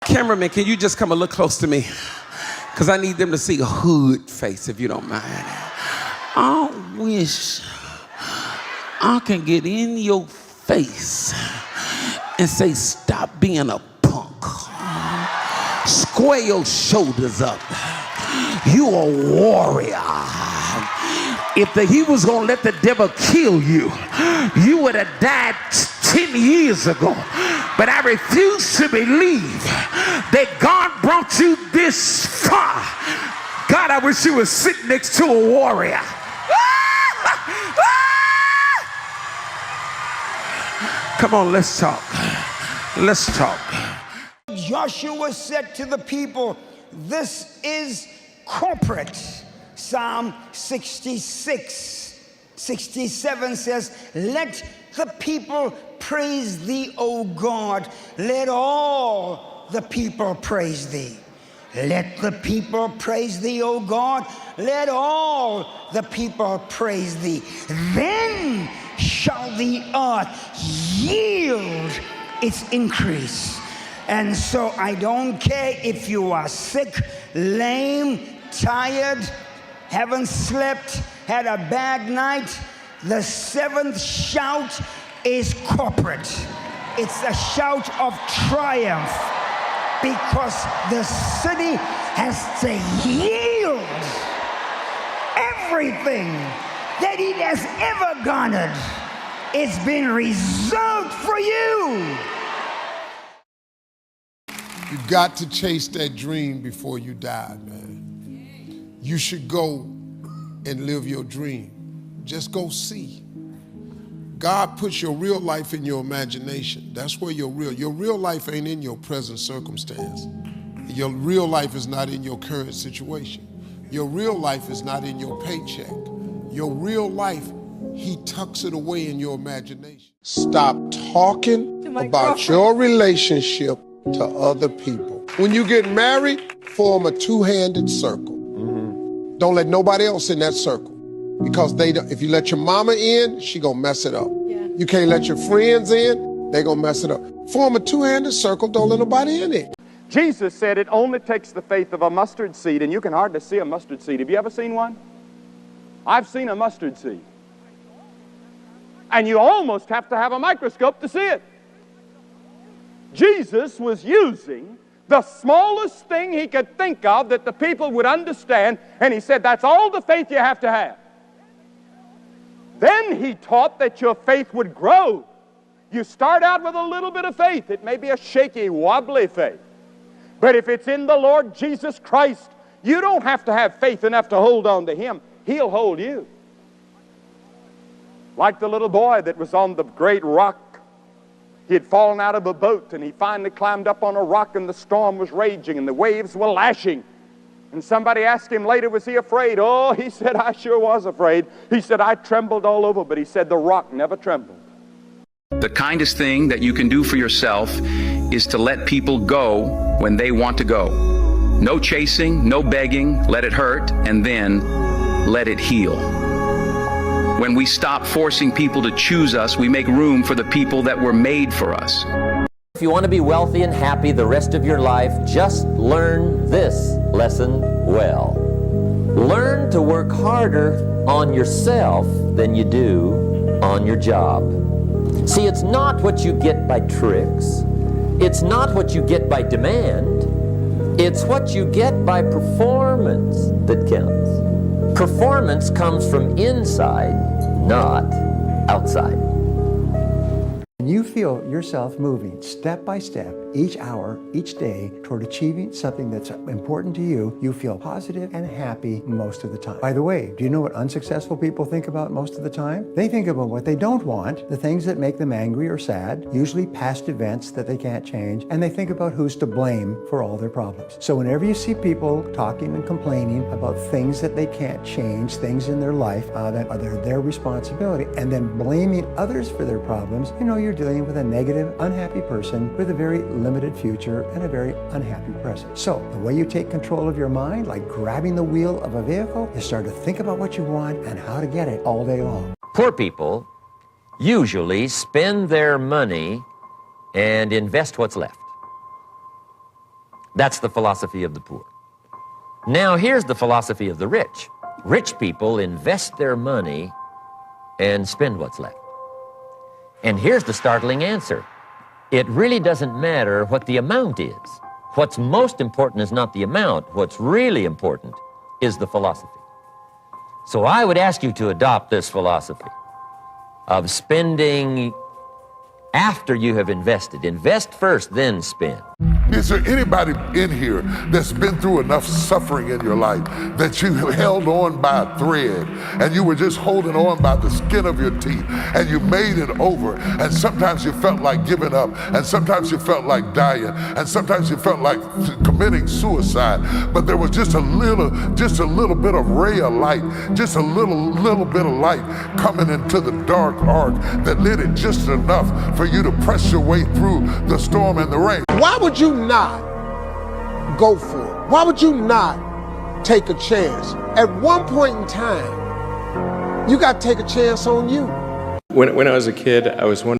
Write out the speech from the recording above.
Cameraman, can you just come a little close to me? Because I need them to see a hood face, if you don't mind. I wish I can get in your face and say, stop being a punk. Square your shoulders up. You a warrior. If he was gonna let the devil kill you, you would have died 10 years ago. But I refuse to believe that God brought you this far. God, I wish you were sitting next to a warrior. Come on, let's talk. Let's talk. Joshua said to the people, this is corporate. Psalm 67 says, let the people praise thee, O God. Let all the people praise thee. Let the people praise thee, O God. Let all the people praise thee. Then shall the earth yield its increase. And so I don't care if you are sick, lame, tired, haven't slept, had a bad night. The seventh shout is corporate. It's a shout of triumph because the city has to yield everything that it has ever garnered. It's been reserved for you. You got to chase that dream before you die, man. You should go and live your dream. Just go see. God puts your real life in your imagination. That's where your real life ain't in your present circumstance. Your real life is not in your current situation. Your real life is not in your paycheck. Your real life, he tucks it away in your imagination. Stop talking about your relationship to other people. When you get married, form a two-handed circle. Don't let nobody else in that circle. Because if you let your mama in, she gonna mess it up. Yeah. You can't let your friends in, they gonna mess it up. Form a two-handed circle, don't let nobody in it. Jesus said it only takes the faith of a mustard seed, and you can hardly see a mustard seed. Have you ever seen one? I've seen a mustard seed. And you almost have to have a microscope to see it. Jesus was using the smallest thing he could think of that the people would understand, and he said, that's all the faith you have to have. Then he taught that your faith would grow. You start out with a little bit of faith. It may be a shaky, wobbly faith. But if it's in the Lord Jesus Christ, you don't have to have faith enough to hold on to him. He'll hold you. Like the little boy that was on the great rock. He had fallen out of a boat, and he finally climbed up on a rock, and the storm was raging, and the waves were lashing. And somebody asked him later, was he afraid? Oh, he said, I sure was afraid. He said, I trembled all over, but he said, the rock never trembled. The kindest thing that you can do for yourself is to let people go when they want to go. No chasing, no begging, let it hurt, and then let it heal. When we stop forcing people to choose us, we make room for the people that were made for us. If you want to be wealthy and happy the rest of your life, just learn this lesson well. Learn to work harder on yourself than you do on your job. See, it's not what you get by tricks. It's not what you get by demand. It's what you get by performance that counts. Performance comes from inside, not outside. When you feel yourself moving step by step, each hour, each day, toward achieving something that's important to you, you feel positive and happy most of the time. By the way, do you know what unsuccessful people think about most of the time? They think about what they don't want, the things that make them angry or sad, usually past events that they can't change, and they think about who's to blame for all their problems. So whenever you see people talking and complaining about things that they can't change, things in their life that are their responsibility, and then blaming others for their problems, you know you're dealing with a negative, unhappy person with a very limited future and a very unhappy present. So the way you take control of your mind, like grabbing the wheel of a vehicle, is start to think about what you want and how to get it all day long. Poor people usually spend their money and invest what's left. That's the philosophy of the poor. Now, here's the philosophy of the rich. Rich people invest their money and spend what's left. And here's the startling answer. It really doesn't matter what the amount is. What's most important is not the amount. What's really important is the philosophy. So I would ask you to adopt this philosophy of spending after you have invested. Invest first, then spend. Is there anybody in here that's been through enough suffering in your life that you held on by a thread and you were just holding on by the skin of your teeth and you made it over, and sometimes you felt like giving up, and sometimes you felt like dying, and sometimes you felt like committing suicide, but there was just a little bit of ray of light, just a little bit of light coming into the dark ark that lit it just enough for you to press your way through the storm and the rain. Why would you not go for it? Why would you not take a chance? At one point in time, you got to take a chance on you. When I was a kid, I was wondering